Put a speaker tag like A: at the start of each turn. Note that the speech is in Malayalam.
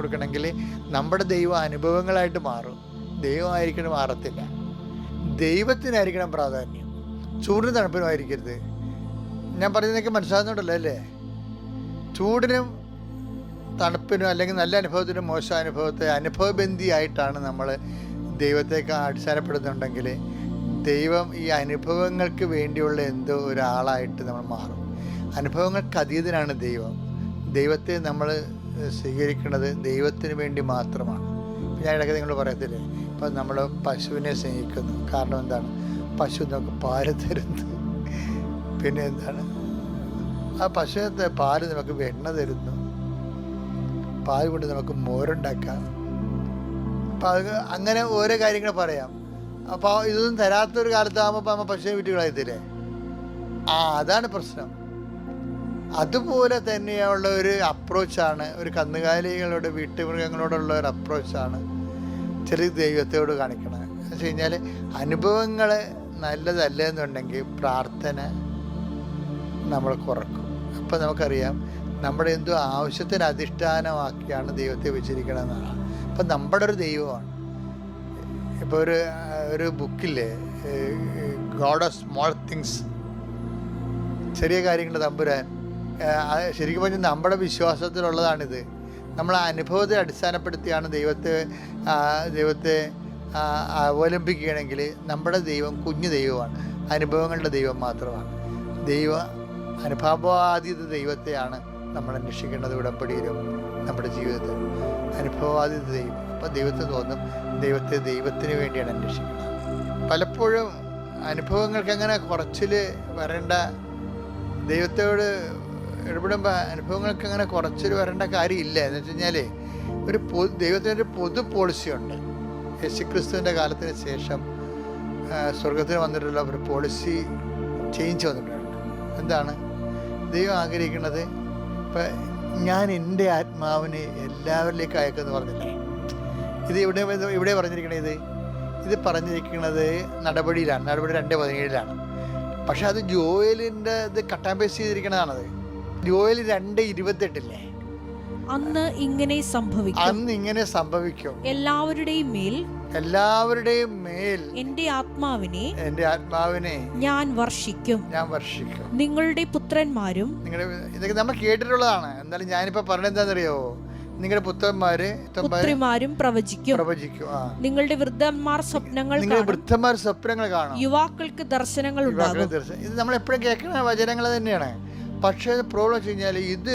A: കൊടുക്കണമെങ്കിൽ നമ്മുടെ ദൈവം അനുഭവങ്ങളായിട്ട് മാറും. ദൈവമായിരിക്കണം മാറത്തില്ല. ദൈവത്തിനായിരിക്കണം പ്രാധാന്യം, ചൂടിനും തണുപ്പിനുമായിരിക്കരുത്. ഞാൻ പറയുന്നതൊക്കെ മനസ്സിലാകുന്നുണ്ടല്ലോ അല്ലേ? ചൂടിനും തണുപ്പിനും അല്ലെങ്കിൽ നല്ല അനുഭവത്തിനും മോശം അനുഭവത്തെ അനുഭവബന്ധിയായിട്ടാണ് നമ്മൾ ദൈവത്തേക്ക് അടിസ്ഥാനപ്പെടുന്നുണ്ടെങ്കിൽ ദൈവം ഈ അനുഭവങ്ങൾക്ക് വേണ്ടിയുള്ള എന്തോ ഒരാളായിട്ട് നമ്മൾ മാറും. അനുഭവങ്ങൾക്ക് അതീതനാണ് ദൈവം. ദൈവത്തെ നമ്മൾ സ്വീകരിക്കുന്നത് ദൈവത്തിന് വേണ്ടി മാത്രമാണ്. ഞാൻ ഇടയ്ക്ക് നിങ്ങൾ പറയത്തില്ലേ, ഇപ്പം നമ്മൾ പശുവിനെ സ്നേഹിക്കുന്നു. കാരണം എന്താണ്? പശു നമുക്ക് പാല് തരുന്നു. പിന്നെ എന്താണ്? ആ പശുവിനത്തെ പാല് നമുക്ക് വെണ്ണ തരുന്നു. പാൽ കൊണ്ട് നമുക്ക് മോരുണ്ടാക്കാം. അപ്പം അത് അങ്ങനെ ഓരോ കാര്യങ്ങൾ പറയാം. അപ്പോൾ ഇതൊന്നും തരാത്തൊരു കാലത്താകുമ്പോൾ നമ്മൾ പശുവിനെ വിറ്റ് കളയത്തില്ലേ? അതാണ് പ്രശ്നം. അതുപോലെ തന്നെയുള്ള ഒരു അപ്രോച്ചാണ് ഒരു കന്നുകാലികളോട്, വീട്ടുമൃഗങ്ങളോടുള്ള ഒരു അപ്രോച്ചാണ് ചില ദൈവത്തോട് കാണിക്കണത്. എന്ന് വെച്ച് കഴിഞ്ഞാൽ അനുഭവങ്ങൾ നല്ലതല്ല എന്നുണ്ടെങ്കിൽ പ്രാർത്ഥന നമ്മൾ കുറക്കും. അപ്പം നമുക്കറിയാം നമ്മുടെ എന്തോ ആവശ്യത്തിന് അധിഷ്ഠാനമാക്കിയാണ് ദൈവത്തെ വെച്ചിരിക്കണമെന്നാണ്. അപ്പം നമ്മുടെ ഒരു ദൈവമാണ്. ഇപ്പോൾ ഒരു ബുക്കില്ലേ, ഗോഡ് ഓഫ് സ്മോൾ തിങ്സ്, ചെറിയ കാര്യങ്ങൾ തമ്പുരാൻ. ശരിക്കും പറഞ്ഞാൽ നമ്മുടെ വിശ്വാസത്തിലുള്ളതാണിത്. നമ്മൾ അനുഭവത്തെ അടിസ്ഥാനപ്പെടുത്തിയാണ് ദൈവത്തെ അവലംബിക്കുകയാണെങ്കിൽ നമ്മുടെ ദൈവം കുഞ്ഞു ദൈവമാണ്, അനുഭവങ്ങളുടെ ദൈവം മാത്രമാണ്. അനുഭവാതീത ദൈവത്തെയാണ് നമ്മൾ അന്വേഷിക്കേണ്ടത്. ഉടമ്പടിയിലും നമ്മുടെ ജീവിതത്തിൽ അനുഭവാതീത ദൈവം. അപ്പം ദൈവത്തെ തോന്നും ദൈവത്തിന് വേണ്ടിയാണ് അന്വേഷിക്കുന്നത്. പലപ്പോഴും അനുഭവങ്ങൾക്ക് അങ്ങനെ കുറച്ചിൽ വരേണ്ട, ദൈവത്തോട് ഇടപെടുമ്പോൾ അനുഭവങ്ങൾക്ക് അങ്ങനെ കുറച്ചിൽ വരേണ്ട കാര്യമില്ല. എന്ന് വെച്ച് കഴിഞ്ഞാൽ ദൈവത്തിനൊരു പൊതു പോളിസിയുണ്ട്. യേശുക്രിസ്തുവിൻ്റെ കാലത്തിന് ശേഷം സ്വർഗത്തിന് വന്നിട്ടുള്ള ഒരു പോളിസി ചേഞ്ച് വന്നിട്ടുണ്ട്. എന്താണ് ദൈവം ആഗ്രഹിക്കുന്നത്? ഇപ്പം ഞാൻ എൻ്റെ ആത്മാവിനെ എല്ലാവരിലേക്ക് അയക്കുമെന്ന് പറഞ്ഞില്ലേ? ഇത് ഇവിടെ പറഞ്ഞിരിക്കണത്, ഇത് പറഞ്ഞിരിക്കുന്നത് നടപടിയിലാണ്. നടപടി 2:17 പക്ഷെ അത് ജോയലിൻ്റെ ഇത് കട്ടാൻ പേസ്റ്റ് ചെയ്തിരിക്കണതാണത്. ജോയൽ 2:28
B: അന്ന് ഇങ്ങനെ സംഭവിക്കും. എല്ലാവരുടെയും മേൽ എന്റെ ആത്മാവിനെ ഞാൻ വർഷിക്കും. നിങ്ങളുടെ പുത്രന്മാരും,
A: ഇതൊക്കെ നമ്മൾ കേട്ടിട്ടുള്ളതാണ്. എന്നാലും ഞാനിപ്പോ പറഞ്ഞത് എന്താണെന്നറിയോ? നിങ്ങളുടെ പുത്രിമാരും പ്രവചിക്കും.
B: നിങ്ങളുടെ വൃദ്ധന്മാർ സ്വപ്നങ്ങൾ
A: കാണും.
B: യുവാക്കൾക്ക് ദർശനങ്ങൾ ഉണ്ടാകും.
A: ഇത് നമ്മൾ എപ്പോഴും കേൾക്കുന്ന വചനങ്ങൾ തന്നെയാണ്. പക്ഷേ പ്രോബ്ലം വെച്ച് കഴിഞ്ഞാൽ ഇത്